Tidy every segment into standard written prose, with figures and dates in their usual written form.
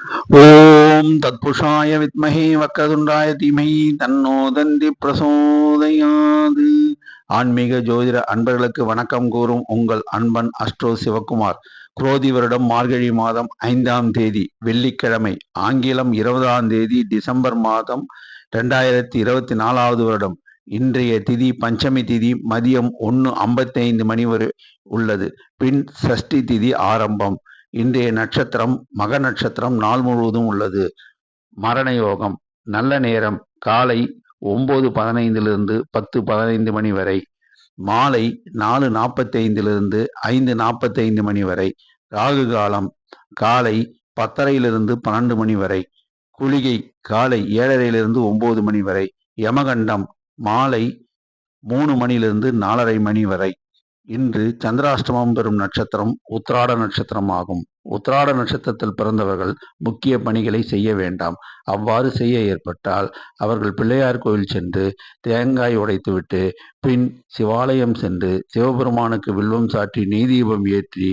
ஓம் தத்புருஷாய வித்மஹே வக்ரதுண்டாய தீமஹி தன்னோ தந்தி பிரசோதயாது. ஆன்மீக ஜோதிட அன்பர்களுக்கு வணக்கம் கூறும் உங்கள் அன்பன் அஸ்ட்ரோ சிவகுமார். குரோதி வருடம் மார்கழி மாதம் 5ஆம் தேதி வெள்ளிக்கிழமை, ஆங்கிலம் 20ஆம் தேதி டிசம்பர் மாதம் 2024 வருடம். இன்றைய திதி பஞ்சமி திதி மதியம் 1:55 மணி வரை உள்ளது. பின் சஷ்டி திதி ஆரம்பம். இன்றைய நட்சத்திரம் மக நட்சத்திரம் நாள் முழுவதும் உள்ளது. மரண யோகம் நல்ல நேரம் காலை 9:15 10:15 மணி வரை, மாலை 4:45 5:45 மணி வரை. ராகு காலம் காலை 10:30 12 மணி வரை. குளிகை காலை 7:30 9 மணி வரை. யமகண்டம் மாலை 3 மணியிலிருந்து 4:30 மணி வரை. இன்று சந்திராஷ்டமம் பெறும் நட்சத்திரம் உத்திராட நட்சத்திரம் ஆகும். உத்திராட நட்சத்திரத்தில் பிறந்தவர்கள் முக்கிய பணிகளை செய்ய வேண்டாம். அவ்வாறு செய்ய ஏற்பட்டால் அவர்கள் பிள்ளையார் கோயில் சென்று தேங்காய் உடைத்துவிட்டு பின் சிவாலயம் சென்று சிவபெருமானுக்கு வில்வம் சாற்றி நெய் தீபம் ஏற்றி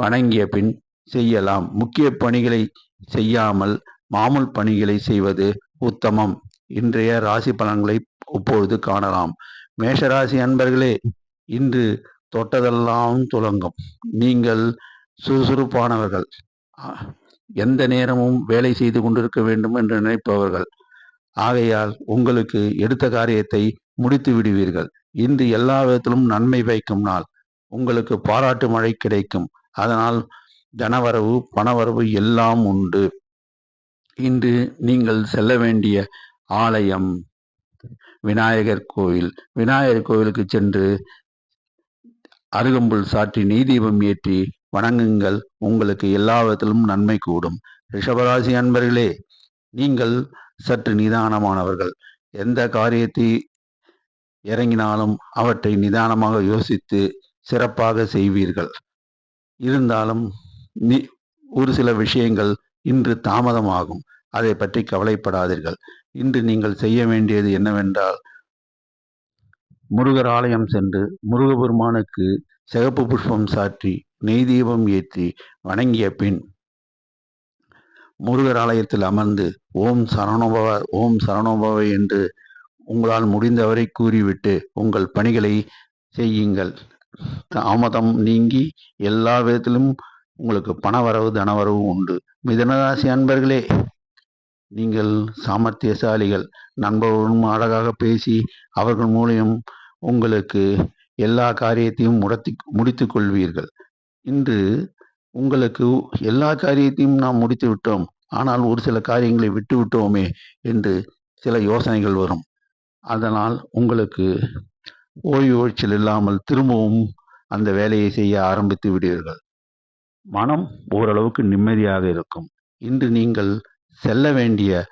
வணங்கிய பின் செய்யலாம். முக்கிய பணிகளை செய்யாமல் மாமூல் பணிகளை செய்வது உத்தமம். இன்றைய ராசி பலன்களை இப்பொழுது காணலாம். மேஷராசி அன்பர்களே, இன்று தொட்டதெல்லாம் துலங்கும். நீங்கள் சுறுசுறுப்பானவர்கள், எந்த நேரமும் வேலை செய்து கொண்டிருக்க வேண்டும் என்று நினைப்பவர்கள். ஆகையால் உங்களுக்கு எடுத்த காரியத்தை முடித்து விடுவீர்கள். இன்று எல்லா விதத்திலும் நன்மை பயக்கும் நாள். உங்களுக்கு பாராட்டு மழை கிடைக்கும். அதனால் தனவரவு பணவரவு எல்லாம் உண்டு. இன்று நீங்கள் செல்ல வேண்டிய ஆலயம் விநாயகர் கோயில். விநாயகர் கோயிலுக்கு சென்று அருகம்புல் சாற்றி நெய் தீபம் ஏற்றி வணங்குங்கள். உங்களுக்கு எல்லா விதத்திலும் நன்மை கூடும். ரிஷபராசி அன்பர்களே, நீங்கள் சற்று நிதானமானவர்கள். எந்த காரியத்தை இறங்கினாலும் அவற்றை நிதானமாக யோசித்து சிறப்பாக செய்வீர்கள். இருந்தாலும் ஒரு சில விஷயங்கள் இன்று தாமதமாகும். அதை பற்றி கவலைப்படாதீர்கள். இன்று நீங்கள் செய்ய வேண்டியது என்னவென்றால், முருகர் ஆலயம் சென்று முருகபெருமானுக்கு சிகப்பு புஷ்பம் சாற்றி நெய் தீபம் ஏற்றி வணங்கிய பின் முருகர் ஆலயத்தில் அமர்ந்து ஓம் சரணோபவ ஓம் சரணோபவ என்று உங்களால் முடிந்தவரை கூறிவிட்டு உங்கள் பணிகளை செய்யுங்கள். தாமதம் நீங்கி எல்லா விதத்திலும் உங்களுக்கு பணவரவு தனவரவு உண்டு. மிதுனராசி அன்பர்களே, நீங்கள் சாமர்த்தியசாலிகள். நண்பர்களும் அழகாக பேசி அவர்கள் மூலியம் உங்களுக்கு எல்லா காரியத்தையும் முடித்து கொள்வீர்கள். இன்று உங்களுக்கு எல்லா காரியத்தையும் நாம் முடித்து விட்டோம், ஆனால் ஒரு சில காரியங்களை விட்டு விட்டோமே என்று சில யோசனைகள் வரும். அதனால் உங்களுக்கு ஓய்வு ஓய்ச்சல் இல்லாமல் திரும்பவும் அந்த வேலையை செய்ய ஆரம்பித்து விடுவீர்கள். மனம் ஓரளவுக்கு நிம்மதியாக இருக்கும். இன்று நீங்கள் செல்ல வேண்டிய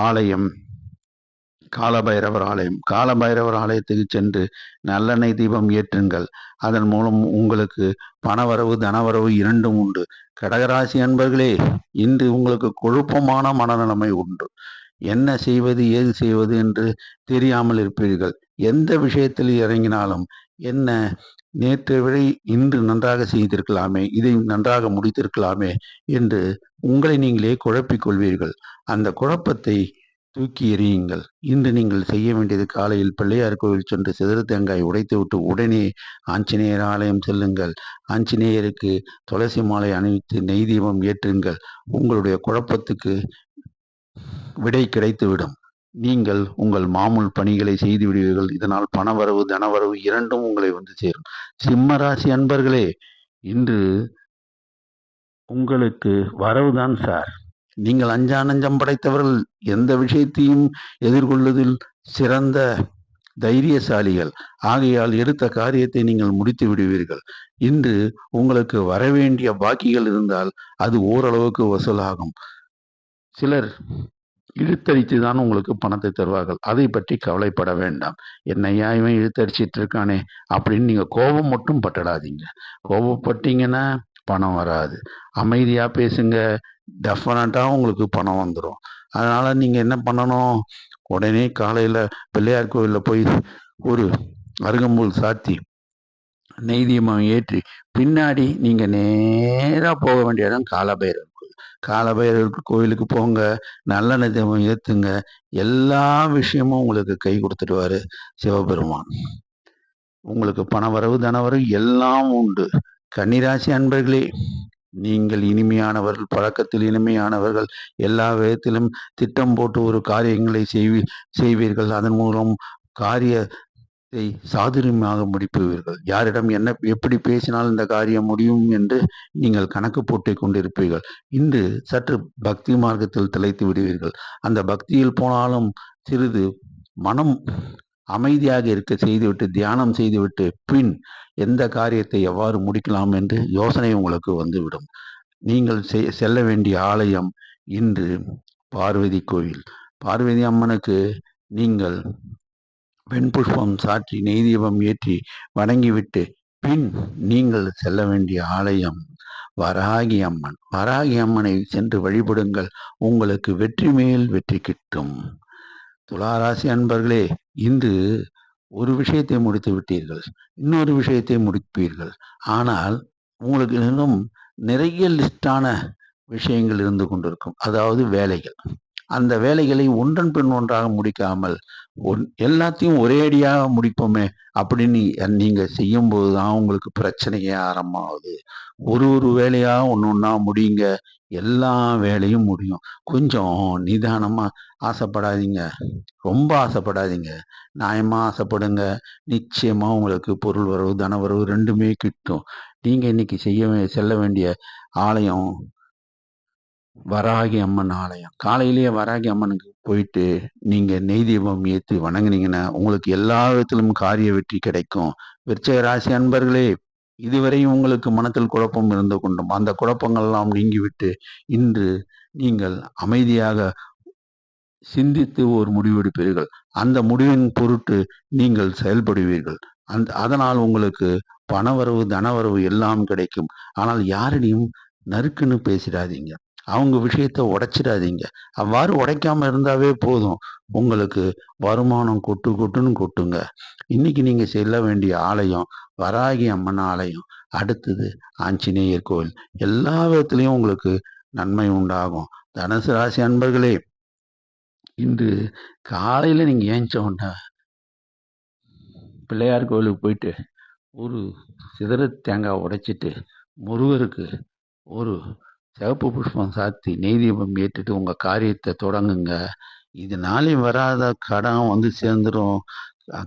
ஆலயம் காலபைரவர் ஆலயம். காலபைரவர் ஆலயத்துக்கு சென்று நல்லெண்ணெய் தீபம் ஏற்றுங்கள். அதன் மூலம் உங்களுக்கு பணவரவு தனவரவு இரண்டும் உண்டு. கடகராசி அன்பர்களே, இன்று உங்களுக்கு குழப்பமான மனநிலைமை உண்டு. என்ன செய்வது ஏது செய்வது என்று தெரியாமல் இருப்பீர்கள். எந்த விஷயத்தில் இறங்கினாலும் என்ன நேற்று விட இன்று நன்றாக செய்திருக்கலாமே, இதை நன்றாக முடித்திருக்கலாமே என்று உங்களை நீங்களே குழப்பிக் கொள்வீர்கள். அந்த குழப்பத்தை தூக்கி எறியுங்கள். இன்று நீங்கள் செய்ய வேண்டியது, காலையில் பிள்ளையார் கோவில் சென்று சிதறு தேங்காய் உடைத்துவிட்டு உடனே ஆஞ்சநேயர் ஆலயம் செல்லுங்கள். ஆஞ்சநேயருக்கு துளசி மாலை அணிவித்து நெய் தீபம் ஏற்றுங்கள். உங்களுடைய குழப்பத்துக்கு விடை கிடைத்துவிடும். நீங்கள் உங்கள் மாமூல் பணிகளை செய்து விடுவீர்கள். இதனால் பணவரவு தனவரவு இரண்டும் உங்களை வந்து சேரும். சிம்மராசி அன்பர்களே, இன்று உங்களுக்கு வரவுதான் சார். நீங்கள் அஞ்சா நஞ்சம் படைத்தவர்கள். எந்த விஷயத்தையும் எதிர்கொள்வதில் சிறந்த தைரியசாலிகள். ஆகையால் எடுத்த காரியத்தை நீங்கள் முடித்து விடுவீர்கள். இன்று உங்களுக்கு வரவேண்டிய பாக்கிகள் இருந்தால் அது ஓரளவுக்கு வசூலாகும். சிலர் இழுத்தடித்து தான் உங்களுக்கு பணத்தை தருவார்கள். அதை பற்றி கவலைப்பட வேண்டாம். என்னையா இவன் இழுத்தடிச்சிட்டு இருக்கானே அப்படின்னு நீங்க கோபம் மட்டும் பட்டுடாதீங்க. கோபப்பட்டீங்கன்னா பணம் வராது. அமைதியா பேசுங்க, டெஃபினட்டா உங்களுக்கு பணம் வந்துடும். அதனால நீங்க என்ன பண்ணணும், உடனே காலையில பிள்ளையார் கோயில்ல போய் ஒரு அருகம்புல் சாத்தி நெய் தீபம் ஏற்றி பின்னாடி நீங்க நேரா போக வேண்டிய இடம் காலபைரவர் கோயில். காலபைரவருக்கு கோயிலுக்கு போங்க, நல்லெண்ணெய் தீபம் ஏத்துங்க. எல்லா விஷயமும் உங்களுக்கு கை கொடுத்துடுவாரு சிவபெருமான். உங்களுக்கு பணவரவு, தனவரவு எல்லாம் உண்டு. கன்னிராசி அன்பர்களே, நீங்கள் இனிமையானவர்கள், பழக்கத்தில் இனிமையானவர்கள். எல்லா விதத்திலும் திட்டம் போட்டு ஒரு காரியங்களை செய்வீர்கள். அதன் மூலம் காரியத்தை சாதுரியமாக முடிப்பீர்கள். யாரிடம் என்ன எப்படி பேசினால் இந்த காரியம் முடியும் என்று நீங்கள் கணக்கு போட்டு கொண்டிருப்பீர்கள். இன்று சற்று பக்தி மார்க்கத்தில் திளைத்து விடுவீர்கள். அந்த பக்தியில் போனாலும் சிறிது மனம் அமைதியாக இருக்க செய்துவிட்டு, தியானம் செய்துவிட்டு, பின் எந்த காரியத்தை எவ்வாறு முடிக்கலாம் என்று யோசனை உங்களுக்கு வந்துவிடும். நீங்கள் செல்ல வேண்டிய ஆலயம் இன்று பார்வதி கோவில். பார்வதி அம்மனுக்கு நீங்கள் வெண்புஷ்பம் சாற்றி நெய் தீபம் ஏற்றி வணங்கிவிட்டு பின் நீங்கள் செல்ல வேண்டிய ஆலயம் வராகி அம்மன். வராகி அம்மனை சென்று வழிபடுங்கள். உங்களுக்கு வெற்றி மேல் வெற்றி கிட்டும். துளாராசி அன்பர்களே, இன்று ஒரு விஷயத்தை முடித்து விட்டீர்கள், இன்னொரு விஷயத்தை முடிப்பீர்கள். ஆனால் உங்களுக்கு இன்னும் நிறைய லிஸ்டான விஷயங்கள் இருந்து கொண்டிருக்கும். அதாவது வேலைகள். அந்த வேலைகளை ஒன்றன் பின் ஒன்றாக முடிக்காமல் எல்லாத்தையும் ஒரே அடியாக முடிப்போமே அப்படின்னு நீங்க செய்யும் போதுதான் உங்களுக்கு பிரச்சனையே ஆரம்பமாகுது. ஒரு வேலையா ஒண்ணா முடியுங்க. எல்லா வேலையும் முடியும். கொஞ்சம் நிதானமா ஆசைப்படாதீங்க. ரொம்ப ஆசைப்படாதீங்க. நியாயமா ஆசைப்படுங்க. நிச்சயமா உங்களுக்கு பொருள் வரவு, தனவரவு 2மே கிட்டும். நீங்க இன்னைக்கு செல்ல வேண்டிய ஆலயம் வராகி அம்மன் ஆலயம். காலையிலேயே வராகி அம்மனுக்கு போயிட்டு நீங்க நெய் தீபம் ஏற்றி வணங்குனீங்கன்னா உங்களுக்கு எல்லா விதத்திலும் காரிய வெற்றி கிடைக்கும். விருச்சிக ராசி அன்பர்களே, இதுவரை உங்களுக்கு மனத்தில் குழப்பம் இருந்து கொண்டும் அந்த குழப்பங்கள் எல்லாம் நீங்கிவிட்டு இன்று நீங்கள் அமைதியாக சிந்தித்து ஒரு முடிவெடுப்பீர்கள். அந்த முடிவின் பொருட்டு நீங்கள் செயல்படுவீர்கள். அதனால் உங்களுக்கு பணவரவு, தனவரவு எல்லாம் கிடைக்கும். ஆனால் யாரிடையும் நறுக்குன்னு பேசிடாதீங்க. அவங்க விஷயத்த உடைச்சிடாதீங்க. அவ்வாறு உடைக்காம இருந்தாவே போதும். உங்களுக்கு வருமானம் கொட்டுன்னு கொட்டுங்க. இன்னைக்கு நீங்க செல்ல வேண்டிய ஆலயம் வராகி அம்மன் ஆலயம். அடுத்தது ஆஞ்சநேயர் கோவில். எல்லா விதத்திலையும் உங்களுக்கு நன்மை உண்டாகும். தனுசு ராசி அன்பர்களே, இன்று காலையில நீங்க ஏஞ்ச உடனே பிள்ளையார் கோவிலுக்கு போயிட்டு ஒரு சிதறு தேங்காய் உடைச்சிட்டு முருகருக்கு ஒரு சிவப்பு புஷ்பம் சாத்தி நெய் தீபம் ஏற்றிட்டு உங்க காரியத்தை தொடங்குங்க. இதனாலே வராத கடன் வந்து சேர்ந்துடும்.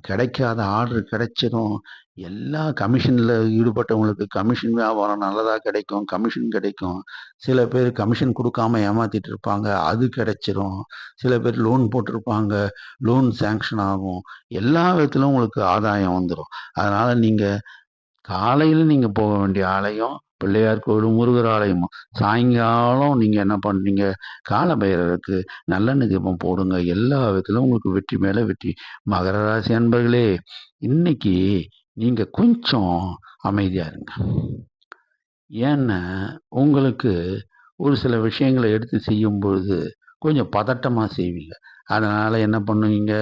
கிடைக்காத ஆர்டர் கிடைச்சிடும். எல்லா கமிஷன்ல ஈடுபட்டவங்களுக்கு கமிஷன் வியாபாரம் நல்லதா கிடைக்கும். கமிஷன் கிடைக்கும். சில பேர் கமிஷன் கொடுக்காம ஏமாத்திட்டு இருப்பாங்க. அது கிடைச்சிரும். சில பேர் லோன் போட்டிருப்பாங்க. லோன் சேங்ஷன் ஆகும். எல்லா விதத்திலும் உங்களுக்கு ஆதாயம் வந்துடும். அதனால நீங்க காலையில நீங்க போக வேண்டிய ஆலயம் பிள்ளையார் கோவில், முருகர் ஆலயம். சாயங்காலம் நீங்க என்ன பண்றீங்க, காலபைரவருக்கு நல்லெண்ணெய் தீபம் போடுங்க. எல்லா விதத்திலும் உங்களுக்கு வெற்றி மேல வெற்றி. மகர ராசி அன்பர்களே, இன்னைக்கு நீங்க கொஞ்சம் அமைதியா இருங்க. ஏன்னா உங்களுக்கு ஒரு சில விஷயங்களை எடுத்து செய்யும் பொழுது கொஞ்சம் பதட்டமா செய்வீங்க. அதனால என்ன பண்ணுவீங்க,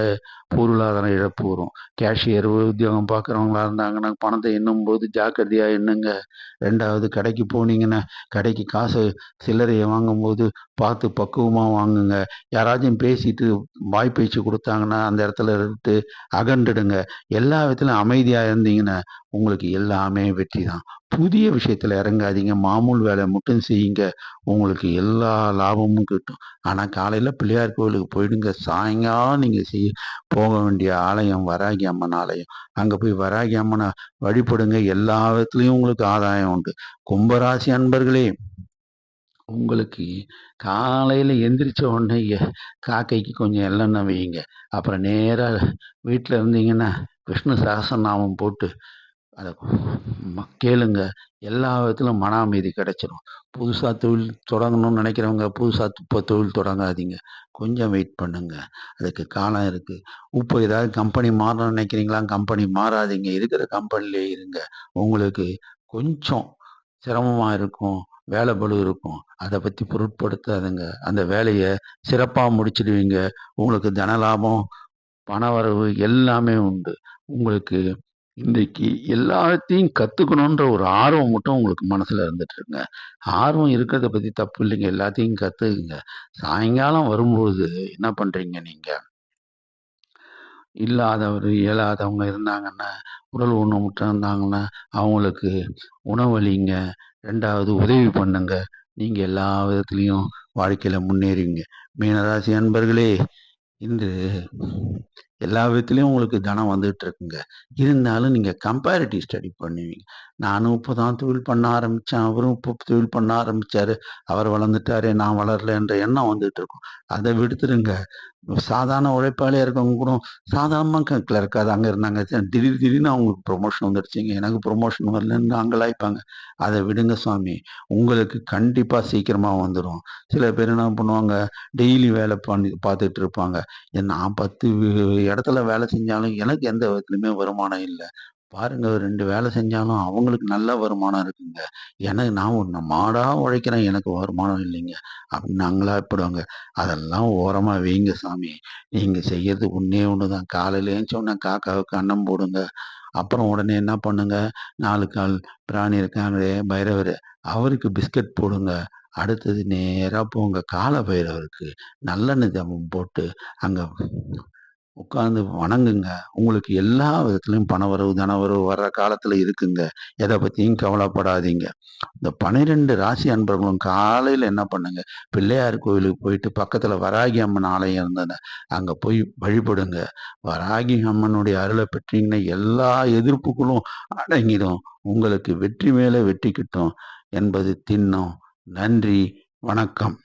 பொருளாதார இழப்பு வரும். கேஷியர் உத்தியோகம் பார்க்குறவங்களா இருந்தாங்கன்னா பணத்தை எண்ணும்போது ஜாக்கிரதையா எண்ணுங்க. 2வது கடைக்கு போனீங்கன்னா கடைக்கு காசு சில்லறையை வாங்கும்போது பார்த்து பக்குவமா வாங்குங்க. யாராச்சும் பேசிட்டு வாய் பேச்சு கொடுத்தாங்கன்னா அந்த இடத்துல இருந்து அகன்றுடுங்க. எல்லா விதத்திலும் அமைதியா இருந்தீங்கன்னா உங்களுக்கு எல்லாமே வெற்றி தான். புதிய விஷயத்துல இறங்காதீங்க. மாமூல் வேலை மட்டும் செய்யுங்க. உங்களுக்கு எல்லா லாபமும் கிட்டும். ஆனா காலையில பிள்ளையார் கோவிலுக்கு போயிடுங்க. சாயங்காலம் நீங்க போக வேண்டிய ஆலயம் வராகி அம்மன் ஆலயம். அங்க போய் வராகி அம்மனை வழிபடுங்க. எல்லா விதத்துலயும் உங்களுக்கு ஆதாயம் உண்டு. கும்பராசி அன்பர்களே, உங்களுக்கு காலையில எந்திரிச்ச உடனே காக்கைக்கு கொஞ்சம் எள்ளெண்ணெய் வையுங்க. அப்புறம் நேரா வீட்டுல இருந்தீங்கன்னா விஷ்ணு சகஸ்ரநாமம் போட்டு அதை கேளுங்க. எல்லா விதத்திலும் மன அமைதி கிடைச்சிடும். புதுசா தொழில் தொடங்கணும்னு நினைக்கிறவங்க புதுசா இப்போ தொழில் தொடங்காதீங்க. கொஞ்சம் வெயிட் பண்ணுங்க. அதுக்கு காலம் இருக்கு. இப்போ ஏதாவது கம்பெனி மாறணும்னு நினைக்கிறீங்களா, கம்பெனி மாறாதீங்க. இருக்கிற கம்பெனிலே இருங்க. உங்களுக்கு கொஞ்சம் சிரமமா இருக்கும். வேலை பளு இருக்கும். அதை பத்தி பொருட்படுத்தாதுங்க. அந்த வேலையை சிறப்பா முடிச்சிடுவீங்க. உங்களுக்கு தன லாபம், பண வரவு எல்லாமே உண்டு. உங்களுக்கு இன்றைக்கு எல்லாத்தையும் கத்துக்கணுன்ற ஒரு ஆர்வம் மட்டும் உங்களுக்கு மனசுல இருந்துட்டு இருக்குங்க. ஆர்வம் இருக்கிறத பத்தி தப்பு இல்லைங்க. எல்லாத்தையும் கத்துக்குங்க. சாயங்காலம் வரும்போது என்ன பண்றீங்க நீங்க? இயலாதவங்க இருந்தாங்கன்னா, உடல் ஊனமுற்று இருந்தாங்கன்னா, அவங்களுக்கு உணவளிங்க. 2வது உதவி பண்ணுங்க. நீங்க எல்லா விதத்திலயும் வாழ்க்கையில முன்னேறுவீங்க. மீனராசி அன்பர்களே! இன்று எல்லா விதத்துலயும் உங்களுக்கு தனம் வந்துட்டு இருக்குங்க. இருந்தாலும் நீங்க கம்பேரிட்டிவ் ஸ்டடி பண்ணுவீங்க. நானும் இப்பதான் தொழில் பண்ண ஆரம்பிச்சேன். அவரும் இப்போ தொழில் பண்ண ஆரம்பிச்சாரு. அவர் வளர்ந்துட்டாரு. நான் வளரலன்ற எண்ணம் வந்துட்டு இருக்கும். அத விடுத்துருங்க. சாதாரண உழைப்பாளியா இருக்கவங்க கூட சாதாரணமா கிளர்க்கா தாங்க இருந்தாங்க. திடீர்னு அவங்களுக்கு ப்ரமோஷன் வந்துடுச்சுங்க. எனக்கு ப்ரமோஷன் வரலன்னு அங்கலாய்ப்பாங்க. அத விடுங்க சாமி. உங்களுக்கு கண்டிப்பா சீக்கிரமா வந்துரும். சில பேர் என்ன பண்ணுவாங்க, டெய்லி வேலை பண்ணி பார்த்துட்டு இருப்பாங்க. நான் 10 இடத்துல வேலை செஞ்சாலும் எனக்கு எந்த விதத்துலயுமே வருமானம் இல்ல. பாருங்க 2 வேலை செஞ்சாலும் அவங்களுக்கு நல்ல வருமானம் இருக்குங்க. எனக்கு நான் ஒண்ணு மாடா உழைக்கிறேன். எனக்கு வருமானம் இல்லைங்க. அப்படின்னு அங்கலாய்ப்படுவாங்க. அதெல்லாம் ஓரமா வைங்க சாமி. நீங்க செய்யறது ஒண்ணே ஒண்ணுதான். காலையில எந்திச்ச உடனே காக்காவுக்கு அன்னம் போடுங்க. அப்புறம் உடனே என்ன பண்ணுங்க, 4 கால் பிராணி இருக்காங்களே பைரவரு, அவருக்கு பிஸ்கட் போடுங்க. அடுத்தது நேரா போங்க கால பைரவருக்கு நல்லெண்ணெய் ஜெபம் போட்டு அங்க உட்கார்ந்து வணங்குங்க. உங்களுக்கு எல்லா விதத்திலயும் பணவரவு, தனவரவு வர்ற காலத்துல இருக்குங்க. எத பத்தியும் கவலைப்படாதீங்க. இந்த 12 ராசி அன்பர்களும் காலையில என்ன பண்ணுங்க, பிள்ளையார் கோயிலுக்கு போயிட்டு பக்கத்துல வராகி அம்மன் ஆலயம் இருந்தது. அங்க போய் வழிபடுங்க. வராகி அம்மனுடைய அருள பெற்றீங்கன்னா, எல்லா எதிர்ப்புகளும் அடங்கிடும். உங்களுக்கு வெற்றி மேல வெற்றி கிட்டும் என்பது திண்ணம். நன்றி, வணக்கம்.